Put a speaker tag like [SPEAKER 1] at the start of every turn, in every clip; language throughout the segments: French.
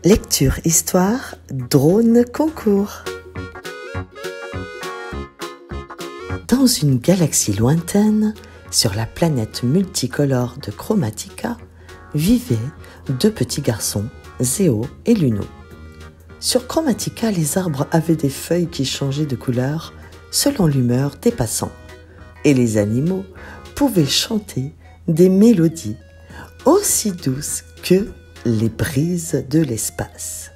[SPEAKER 1] Lecture histoire, drone concours. Dans une galaxie lointaine, sur la planète multicolore de Chromatica, vivaient deux petits garçons, Zéo et Luno. Sur Chromatica, les arbres avaient des feuilles qui changeaient de couleur selon l'humeur des passants, et les animaux pouvaient chanter des mélodies aussi douces que les brises de l'espace.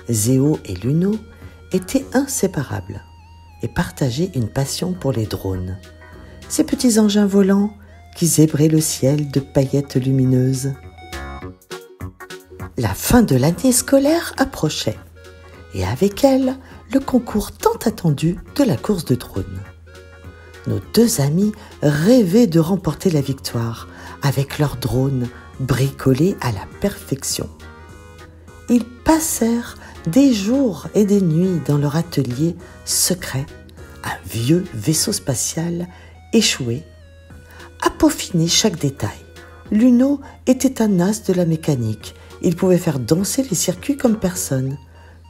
[SPEAKER 1] Zéo et Luno étaient inséparables et partageaient une passion pour les drones, ces petits engins volants qui zébraient le ciel de paillettes lumineuses. La fin de l'année scolaire approchait, et avec elle, le concours tant attendu de la course de drones. Nos deux amis rêvaient de remporter la victoire avec leurs drones bricolés à la perfection. Ils passèrent des jours et des nuits dans leur atelier secret, un vieux vaisseau spatial échoué, à peaufiner chaque détail. Luno était un as de la mécanique. Il pouvait faire danser les circuits comme personne,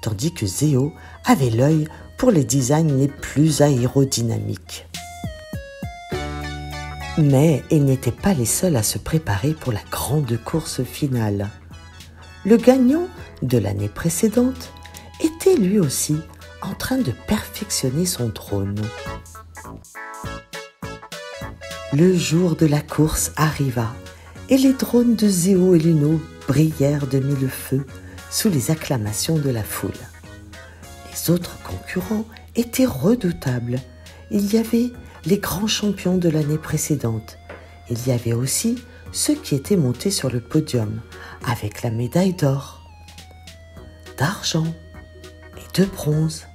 [SPEAKER 1] tandis que Zéo avait l'œil pour les designs les plus aérodynamiques. Mais ils n'étaient pas les seuls à se préparer pour la grande course finale. Le gagnant de l'année précédente était lui aussi en train de perfectionner son drone. Le jour de la course arriva et les drones de Zéo et Luno brillèrent de mille feux sous les acclamations de la foule. Les autres concurrents étaient redoutables. Il y avait les grands champions de l'année précédente. Il y avait aussi ceux qui étaient montés sur le podium avec la médaille d'or, d'argent et de bronze.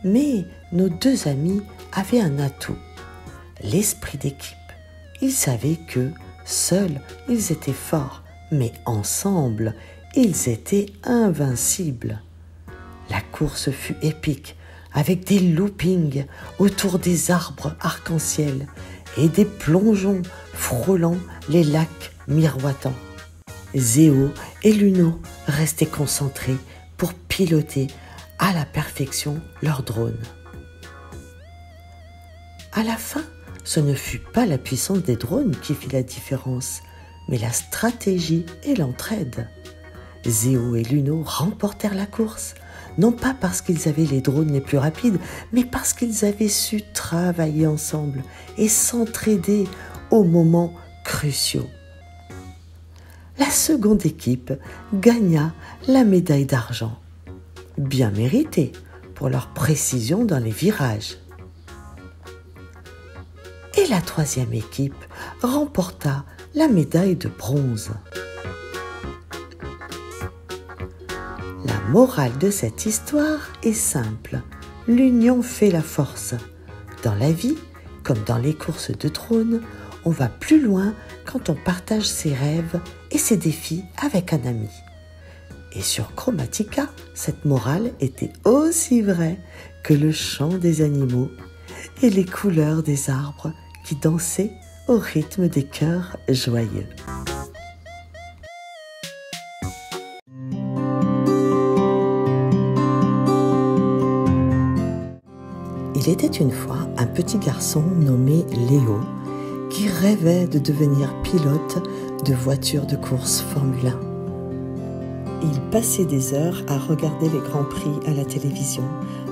[SPEAKER 1] Mais nos deux amis avaient un atout, l'esprit d'équipe. Ils savaient que seuls ils étaient forts, mais ensemble ils étaient invincibles. La course fut épique, avec des loopings autour des arbres arc-en-ciel et des plongeons frôlant les lacs miroitants. Zéo et Luno restaient concentrés pour piloter à la perfection leur drone. À la fin, ce ne fut pas la puissance des drones qui fit la différence, mais la stratégie et l'entraide. Zéo et Luno remportèrent la course, non pas parce qu'ils avaient les drones les plus rapides, mais parce qu'ils avaient su travailler ensemble et s'entraider aux moments cruciaux. La seconde équipe gagna la médaille d'argent, bien méritée pour leur précision dans les virages. Et la troisième équipe remporta la médaille de bronze. La morale de cette histoire est simple. L'union fait la force. Dans la vie, comme dans les courses de trône, on va plus loin quand on partage ses rêves et ses défis avec un ami. Et sur Chromatica, cette morale était aussi vraie que le chant des animaux et les couleurs des arbres qui dansaient au rythme des chœurs joyeux. Il était une fois un petit garçon nommé Léo qui rêvait de devenir pilote de voitures de course Formule 1. Il passait des heures à regarder les grands prix à la télévision,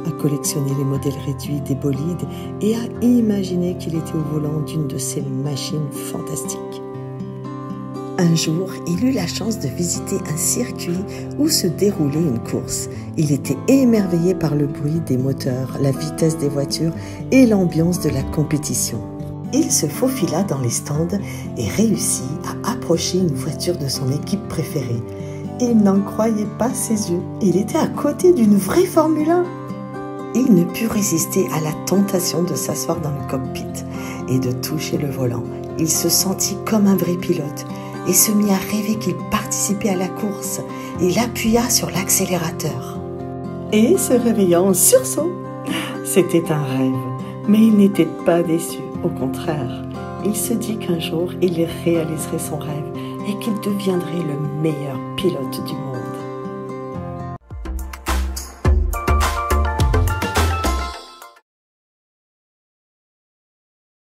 [SPEAKER 1] à collectionner les modèles réduits des bolides et à imaginer qu'il était au volant d'une de ces machines fantastiques. Un jour, il eut la chance de visiter un circuit où se déroulait une course. Il était émerveillé par le bruit des moteurs, la vitesse des voitures et l'ambiance de la compétition. Il se faufila dans les stands et réussit à approcher une voiture de son équipe préférée. Il n'en croyait pas ses yeux. Il était à côté d'une vraie Formule 1. Il ne put résister à la tentation de s'asseoir dans le cockpit et de toucher le volant. Il se sentit comme un vrai pilote et se mit à rêver qu'il participait à la course. Il appuya sur l'accélérateur. Et se réveilla en sursaut. C'était un rêve, mais il n'était pas déçu. Au contraire, il se dit qu'un jour, il réaliserait son rêve et qu'il deviendrait le meilleur pilote du monde.